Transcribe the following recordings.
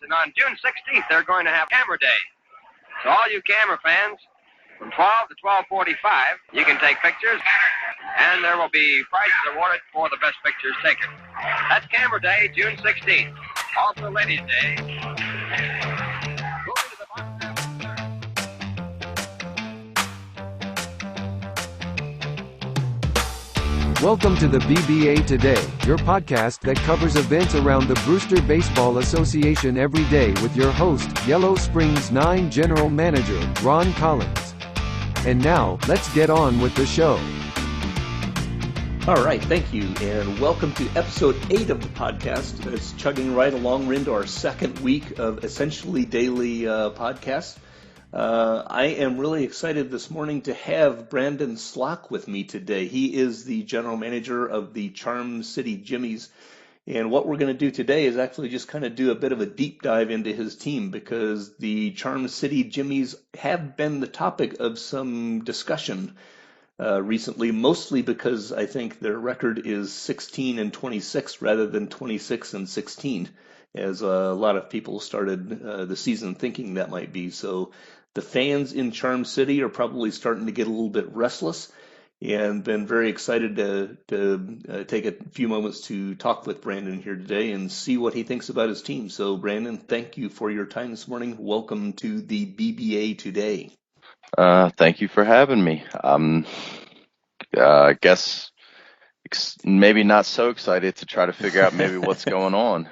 and on June 16th, they're going to have Camera Day. So all you camera fans, from 12 to 12:45, you can take pictures, and there will be prizes awarded for the best pictures taken. That's Camera Day, June 16th. Also Ladies' Day. Moving to the box. Welcome to the BBA Today, your podcast that covers events around the Brewster Baseball Association every day with your host, Yellow Springs 9 General Manager, Ron Collins. And now, let's get on with the show. All right, thank you, and welcome to episode 8 of the podcast. It's chugging right along. We're into our second week of essentially daily podcasts. I am really excited this morning to have Brandon Slouck with me today. He is the general manager of the Charm City Jimmies. And what we're going to do today is actually just kind of do a bit of a deep dive into his team, because the Charm City Jimmies have been the topic of some discussion recently, mostly because I think their record is 16-26 rather than 26-16, as a lot of people started the season thinking that might be. So the fans in Charm City are probably starting to get a little bit restless, and been very excited to take a few moments to talk with Brandon here today and see what he thinks about his team. So Brandon, thank you for your time this morning. Welcome to the BBA Today. Thank you for having me. I guess maybe not so excited to try to figure out maybe what's going on.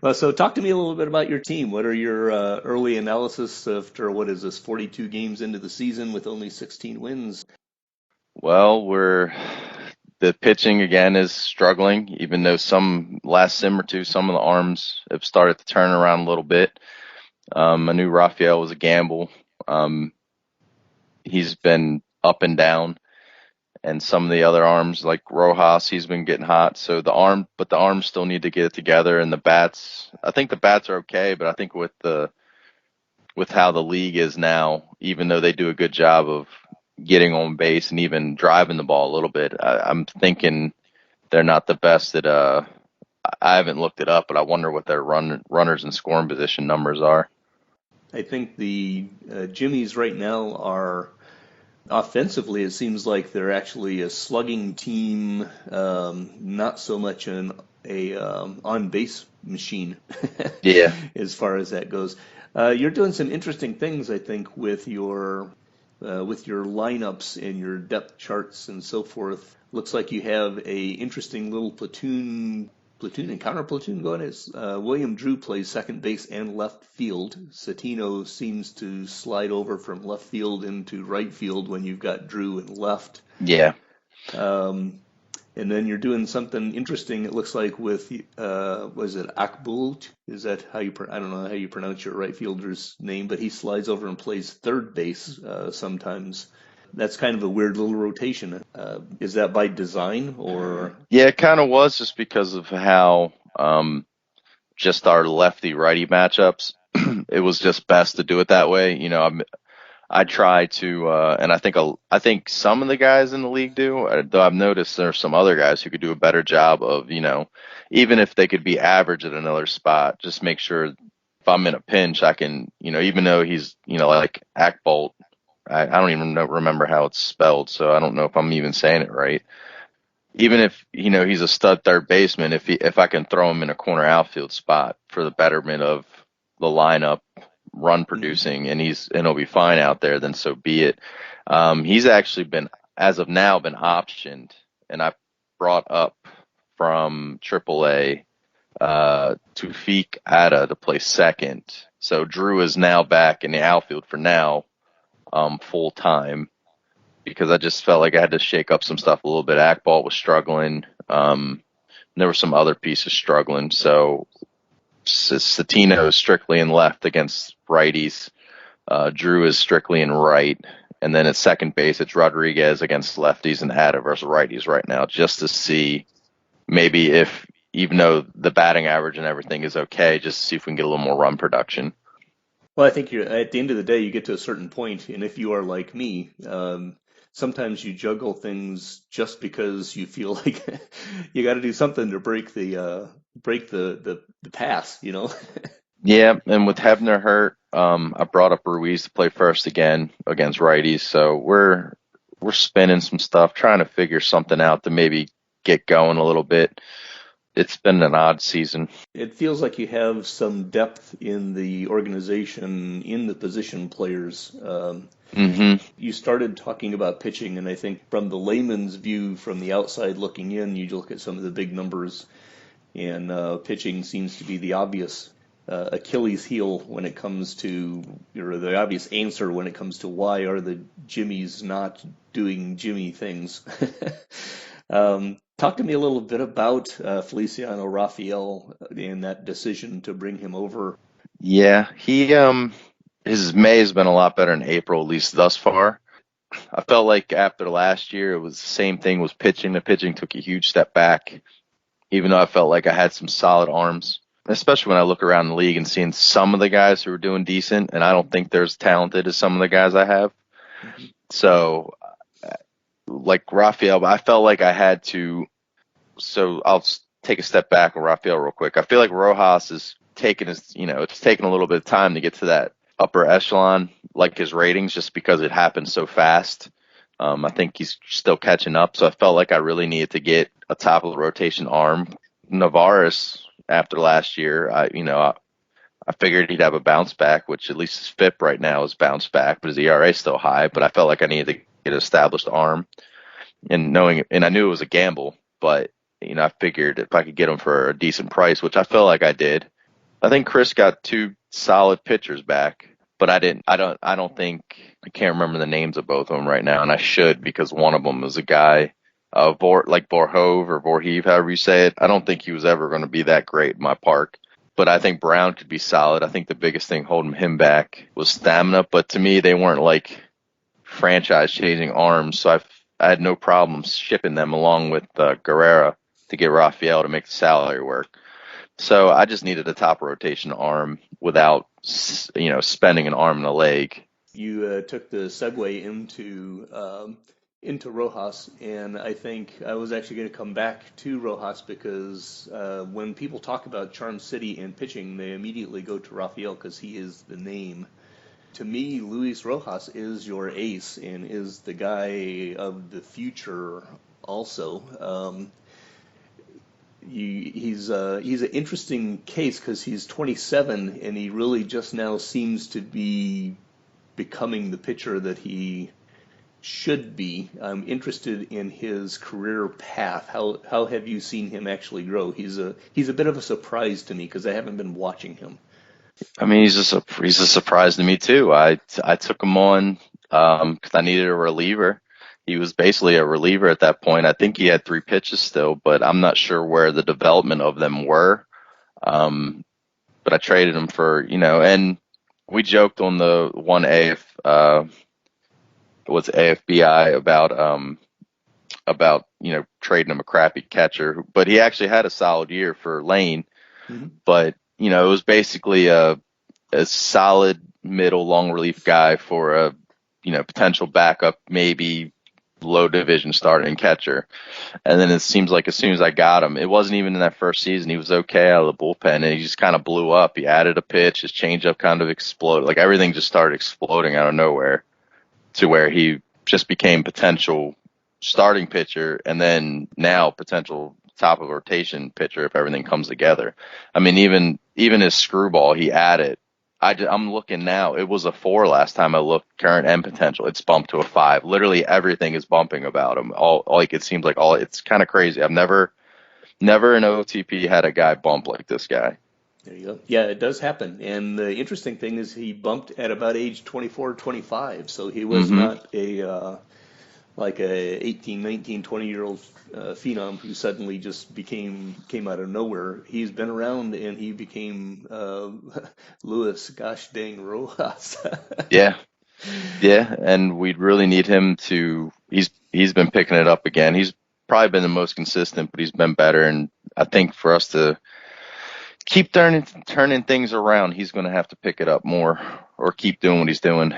Well, so talk to me a little bit about your team. What are your early analysis after, what is this, 42 games into the season with only 16 wins? Well, the pitching again is struggling, even though last sim or two, some of the arms have started to turn around a little bit. I knew Raphael was a gamble. He's been up and down, and some of the other arms like Rojas, he's been getting hot. So the arms still need to get it together, and the bats, I think the bats are okay, but I think with how the league is now, even though they do a good job of getting on base and even driving the ball a little bit, I'm thinking they're not the best at I haven't looked it up, but I wonder what their runners in scoring position numbers are. I think the Jimmies right now are offensively, it seems like they're actually a slugging team, not so much a on base machine. Yeah, as far as that goes. You're doing some interesting things, I think, with your lineups and your depth charts and so forth. Looks like you have a interesting little platoon and counter platoon going. As William Drew plays second base and left field. Satino seems to slide over from left field into right field when you've got Drew and left. yeah. And then you're doing something interesting, it looks like, with, was it Akbult? Is that how you, I don't know how you pronounce your right fielder's name, but he slides over and plays third base sometimes. That's kind of a weird little rotation. Is that by design, or? Yeah, it kind of was, just because of how just our lefty-righty matchups, it was just best to do it that way. You know, I try to, and I think some of the guys in the league do, though I've noticed there's some other guys who could do a better job of, you know, even if they could be average at another spot, just make sure if I'm in a pinch, I can, you know, even though he's, you know, like Akbolt, I don't even remember how it's spelled, so I don't know if I'm even saying it right. Even if, you know, he's a stud third baseman, if I can throw him in a corner outfield spot for the betterment of the lineup, run producing, and he'll be fine out there, then so be it. He's actually been, as of now, been optioned, and I brought up from AAA Tufik Atta to play second. So Drew is now back in the outfield for now, full time, because I just felt like I had to shake up some stuff a little bit. Akbalt was struggling. There were some other pieces struggling, so Satino is strictly in left against righties. Drew is strictly in right. And then at second base, it's Rodriguez against lefties and Atta versus righties right now, just to see maybe if, even though the batting average and everything is okay, just to see if we can get a little more run production. Well, I think at the end of the day, you get to a certain point, and if you are like me, sometimes you juggle things just because you feel like you got to do something to break the pass, you know. Yeah, and with Hebner hurt, I brought up Ruiz to play first again against righties. So we're spinning some stuff, trying to figure something out to maybe get going a little bit. It's been an odd season. It feels like you have some depth in the organization, in the position players. Hmm. You started talking about pitching, and I think from the layman's view, from the outside looking in, you look at some of the big numbers, and pitching seems to be the obvious Achilles heel when it comes to, or the obvious answer when it comes to why are the Jimmies not doing Jimmy things. Talk to me a little bit about Feliciano Rafael and that decision to bring him over. Yeah, his May has been a lot better than April, at least thus far. I felt like after last year, it was the same thing with pitching. The pitching took a huge step back, even though I felt like I had some solid arms, especially when I look around the league and seeing some of the guys who are doing decent, and I don't think they're as talented as some of the guys I have. Mhm. So, like Rafael, I felt like I had to. So I'll take a step back on Rafael real quick. I feel like Rojas is taking it's taking a little bit of time to get to that upper echelon, like his ratings, just because it happened so fast. I think he's still catching up. So I felt like I really needed to get a top of the rotation arm. Navarez, after last year, I figured he'd have a bounce back, which at least his FIP right now is bounced back, but his ERA is still high. But I felt like I needed to get an established arm, and I knew it was a gamble, but I figured if I could get him for a decent price, which I felt like I did. I think Chris got two solid pitchers back, but I don't think I can't remember the names of both of them right now, and I should because one of them was a guy, like Vorhove or Vorheave, however you say it. I don't think he was ever going to be that great in my park, but I think Brown could be solid. I think the biggest thing holding him back was stamina, but to me, they weren't like franchise changing arms, so I had no problem shipping them along with Guerrera to get Rafael to make the salary work. So I just needed a top rotation arm without spending an arm and a leg. You took the segue into Rojas, and I think I was actually going to come back to Rojas because when people talk about Charm City and pitching, they immediately go to Rafael because he is the name. To me, Luis Rojas is your ace and is the guy of the future. Also, he's an interesting case because he's 27 and he really just now seems to be becoming the pitcher that he should be. I'm interested in his career path. How have you seen him actually grow? He's a bit of a surprise to me because I haven't been watching him. I mean, he's a surprise to me too. I took him on because I needed a reliever. He was basically a reliever at that point. I think he had three pitches still, but I'm not sure where the development of them were. Um, but I traded him for, and we joked on the one AF was AFBI about trading him a crappy catcher, but he actually had a solid year for Lane. Mhm. But it was basically a solid middle long relief guy for a potential backup, maybe low division starting catcher. And then it seems like as soon as I got him, it wasn't even in that first season. He was okay out of the bullpen, and he just kind of blew up. He added a pitch, his changeup kind of exploded. Like everything just started exploding out of nowhere to where he just became potential starting pitcher, and then now potential top of rotation pitcher if everything comes together. I mean, even his screwball he added. I'm looking now. It was a 4 last time I looked. Current and potential. It's bumped to a 5. Literally everything is bumping about him. All like it seems like all. It's kind of crazy. I've never in OTP had a guy bump like this guy. There you go. Yeah, it does happen. And the interesting thing is he bumped at about age 24, 25. So he was Hmm. not a like a 18, 19, 20-year-old phenom who suddenly just came out of nowhere. He's been around and he became Luis gosh dang Rojas. Yeah, yeah, and we'd really need him to. He's been picking it up again. He's probably been the most consistent, but he's been better. And I think for us to keep turning things around, he's going to have to pick it up more or keep doing what he's doing.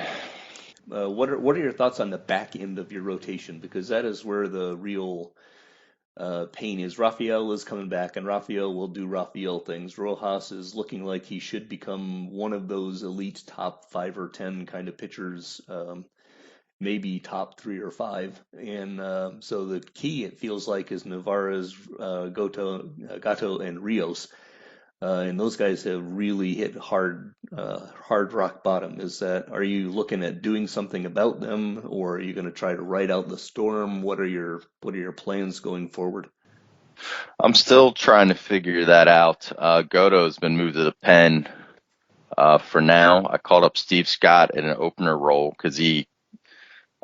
What are your thoughts on the back end of your rotation? Because that is where the real Pain is Rafael is coming back, and Rafael will do Rafael things. Rojas is looking like he should become one of those elite top 5 or 10 kind of pitchers, maybe top 3 or 5. And so the key, it feels like, is Navarez, Gato, and Rios. And those guys have really hit hard rock bottom. Are you looking at doing something about them, or are you going to try to ride out the storm? What are your plans going forward? I'm still trying to figure that out. Goto's been moved to the pen for now. I called up Steve Scott in an opener role because he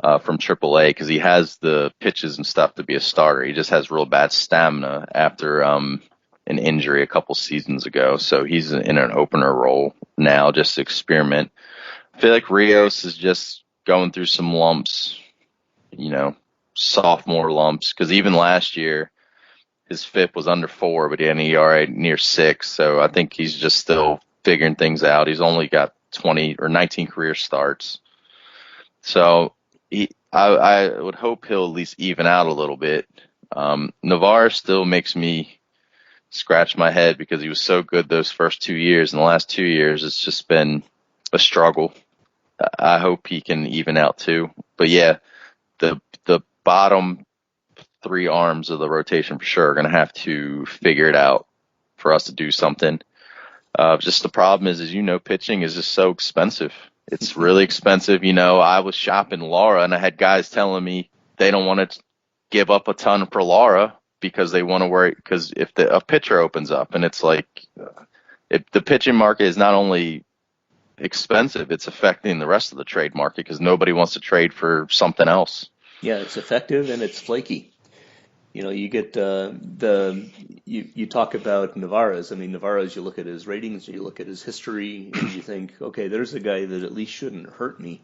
from AAA because he has the pitches and stuff to be a starter. He just has real bad stamina after an injury a couple seasons ago. So he's in an opener role now, just to experiment. I feel like Rios is just going through some lumps, sophomore lumps. Because even last year, his FIP was under 4, but he had an ERA near 6. So I think he's just still figuring things out. He's only got 20 or 19 career starts. So I would hope he'll at least even out a little bit. Navarre still makes me scratch my head because he was so good those first 2 years. In the last 2 years, it's just been a struggle. I hope he can even out too. But yeah, the bottom 3 arms of the rotation for sure are going to have to figure it out for us to do something. Just the problem is, pitching is just so expensive. It's really expensive. I was shopping Laura, and I had guys telling me they don't want to give up a ton for Laura because they want to worry, because if a pitcher opens up, and it's like, if the pitching market is not only expensive, it's affecting the rest of the trade market because nobody wants to trade for something else. Yeah, it's effective and it's flaky. You get you talk about Navarez. I mean, Navarez, you look at his ratings, you look at his history, and you think, okay, there's a guy that at least shouldn't hurt me.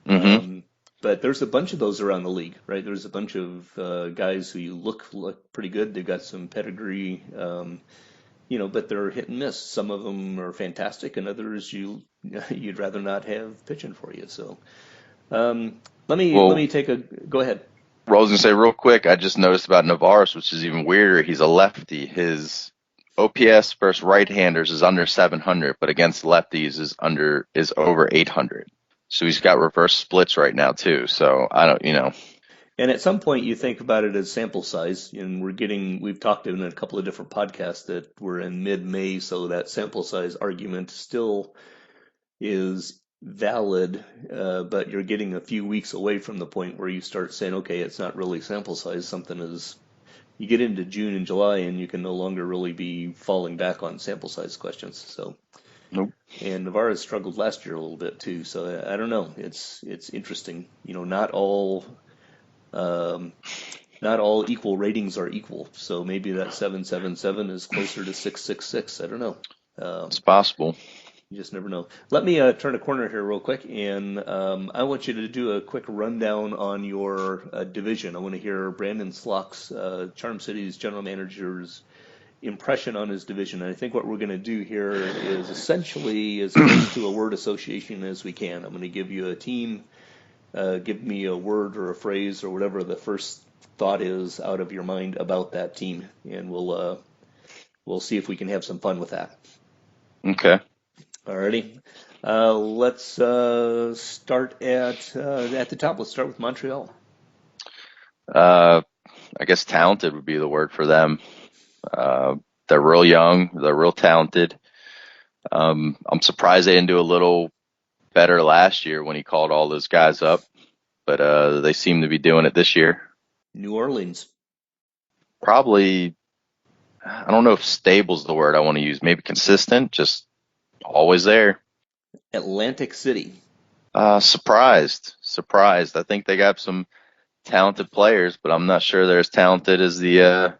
Mm-hmm. But there's a bunch of those around the league, right? There's a bunch of guys who you look pretty good. They've got some pedigree, but they're hit and miss. Some of them are fantastic, and others you'd rather not have pitching for you. So let me take a go ahead. I was going to say real quick, I just noticed about Navarez, which is even weirder. He's a lefty. His OPS versus right-handers is under 700, but against lefties is over 800. So he's got reverse splits right now too. So I don't. And at some point you think about it as sample size, and we've talked in a couple of different podcasts that we're in mid-May, so that sample size argument still is valid, but you're getting a few weeks away from the point where you start saying, okay, it's not really sample size. You get into June and July, and you can no longer really be falling back on sample size questions. So, nope. And Navarre struggled last year a little bit too. So I don't know. It's interesting. Not all equal ratings are equal. So maybe that 777 is closer to 666. I don't know. It's possible. You just never know. Let me turn a corner here real quick, and I want you to do a quick rundown on your division. I want to hear Brandon Slouck's, Charm City's general manager's impression on his division. And I think what we're going to do here is essentially as close to a word association as we can. I'm going to give you a team, give me a word or a phrase or whatever the first thought is out of your mind about that team, and we'll see if we can have some fun with that. Okay. Alrighty. Let's start at the top. Let's start with Montreal. I guess talented would be the word for them. They're real young. They're real talented. I'm surprised they didn't do a little better last year when he called all those guys up, but they seem to be doing it this year. New Orleans. Probably, I don't know if stable's the word I want to use. Maybe consistent, just always there. Atlantic City. Surprised. I think they got some talented players, but I'm not sure they're as talented as the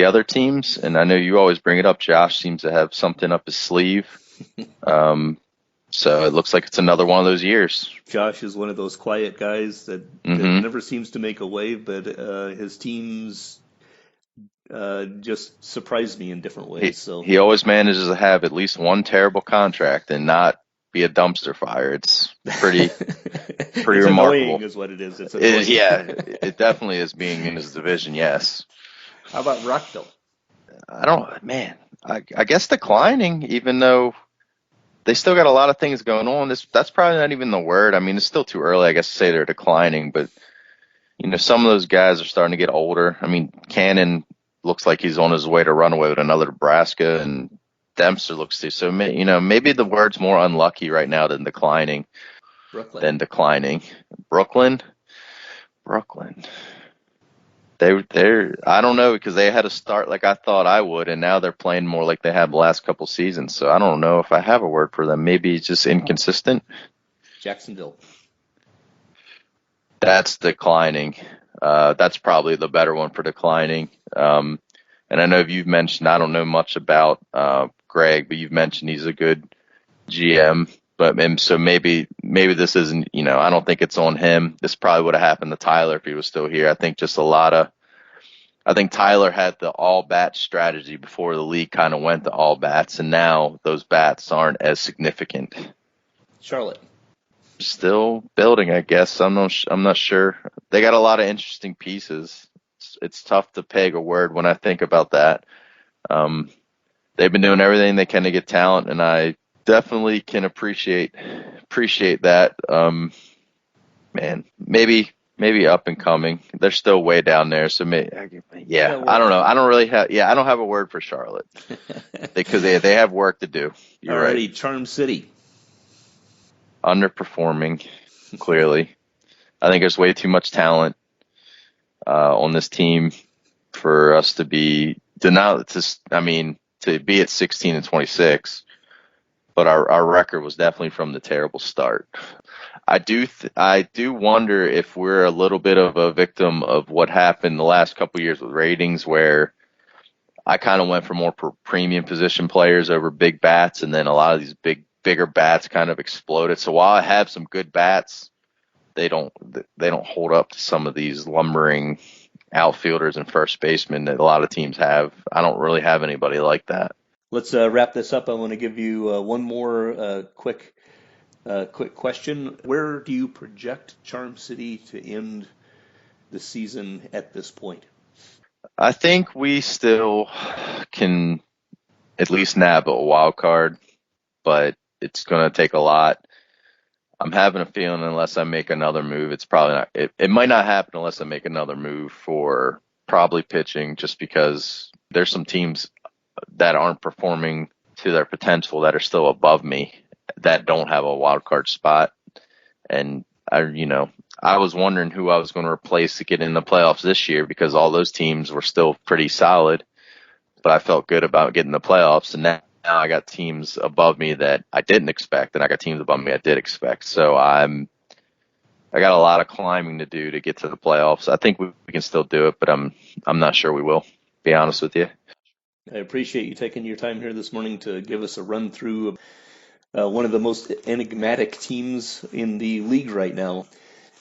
other teams. And I know you always bring it up. Josh seems to have something up his sleeve. So it looks like it's another one of those years. Josh is one of those quiet guys that never seems to make a wave, but his teams just surprise me in different ways. He always manages to have at least one terrible contract and not be a dumpster fire. It's pretty It's remarkable. annoying is what it is. It's annoying. It definitely is being in his division, yes. How about Rockville? I guess declining, even though they still got a lot of things going on. That's probably not even the word. I mean, it's still too early, I guess, to say they're declining, but some of those guys are starting to get older. I mean, Cannon looks like he's on his way to run away with another Nebraska, and Dempster looks to. So, maybe the word's more unlucky right now than declining. Brooklyn. Brooklyn. They're I don't know, because they had to start like I thought I would, and now they're playing more like they have the last couple seasons. So I don't know if I have a word for them. Maybe it's just inconsistent. Jacksonville. That's declining. That's probably the better one for declining. And I know you've mentioned, I don't know much about Greg, but you've mentioned he's a good GM. But so maybe this isn't, I don't think it's on him. This probably would have happened to Tyler if he was still here. I think I think Tyler had the all bats strategy before the league kind of went to all bats, and now those bats aren't as significant. Charlotte. Still building, I guess. I'm not sure. They got a lot of interesting pieces. It's tough to peg a word when I think about that. They've been doing everything they can to get talent, and I definitely can appreciate that. Man, maybe up and coming. They're still way down there, so I don't know. I don't have a word for Charlotte because they have work to do. You're Alrighty, right. Charm City. Underperforming, clearly. I think there's way too much talent on this team for us to be to be at 16-26. But our record was definitely from the terrible start. I do wonder if we're a little bit of a victim of what happened the last couple of years with ratings, where I kind of went for more premium position players over big bats, and then a lot of these bigger bats kind of exploded. So while I have some good bats, they don't hold up to some of these lumbering outfielders and first basemen that a lot of teams have. I don't really have anybody like that. Let's wrap this up. I want to give you one more quick question. Where do you project Charm City to end the season at this point? I think we still can at least nab a wild card, but it's going to take a lot. I'm having a feeling unless I make another move, it's probably not. It might not happen unless I make another move for probably pitching, just because there's some teams that aren't performing to their potential that are still above me that don't have a wild card spot. And I was wondering who I was going to replace to get in the playoffs this year, because all those teams were still pretty solid, but I felt good about getting the playoffs. And now I got teams above me that I didn't expect, and I got teams above me I did expect. So I got a lot of climbing to do to get to the playoffs. I think we can still do it, but I'm not sure we will, be honest with you. I appreciate you taking your time here this morning to give us a run through of one of the most enigmatic teams in the league right now.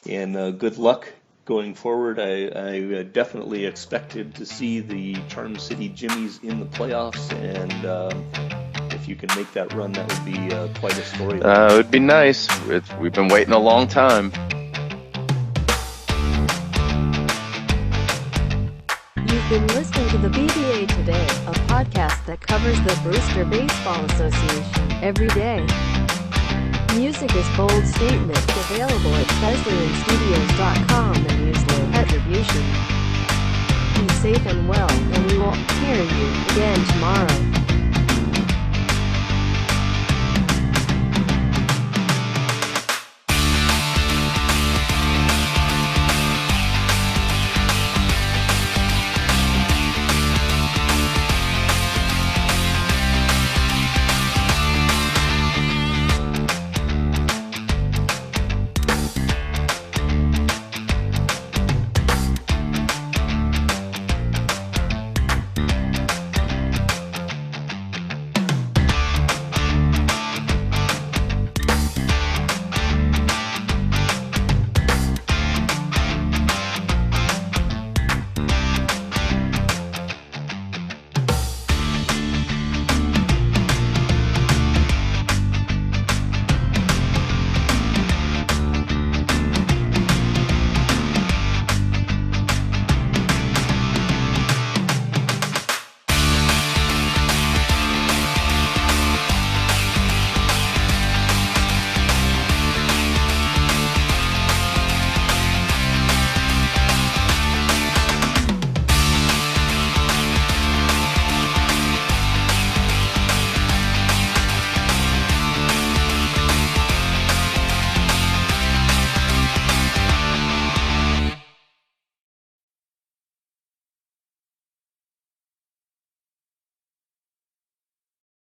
And good luck going forward. I definitely expected to see the Charm City Jimmies in the playoffs, and if you can make that run, that would be quite a story. It would be nice. We've been waiting a long time. You've been listening to the BBA Today, a podcast that covers the Brewster Baseball Association every day. Music is bold statement, available at PresleyandStudios.com and use low attribution. Be safe and well, and we will hear you again tomorrow.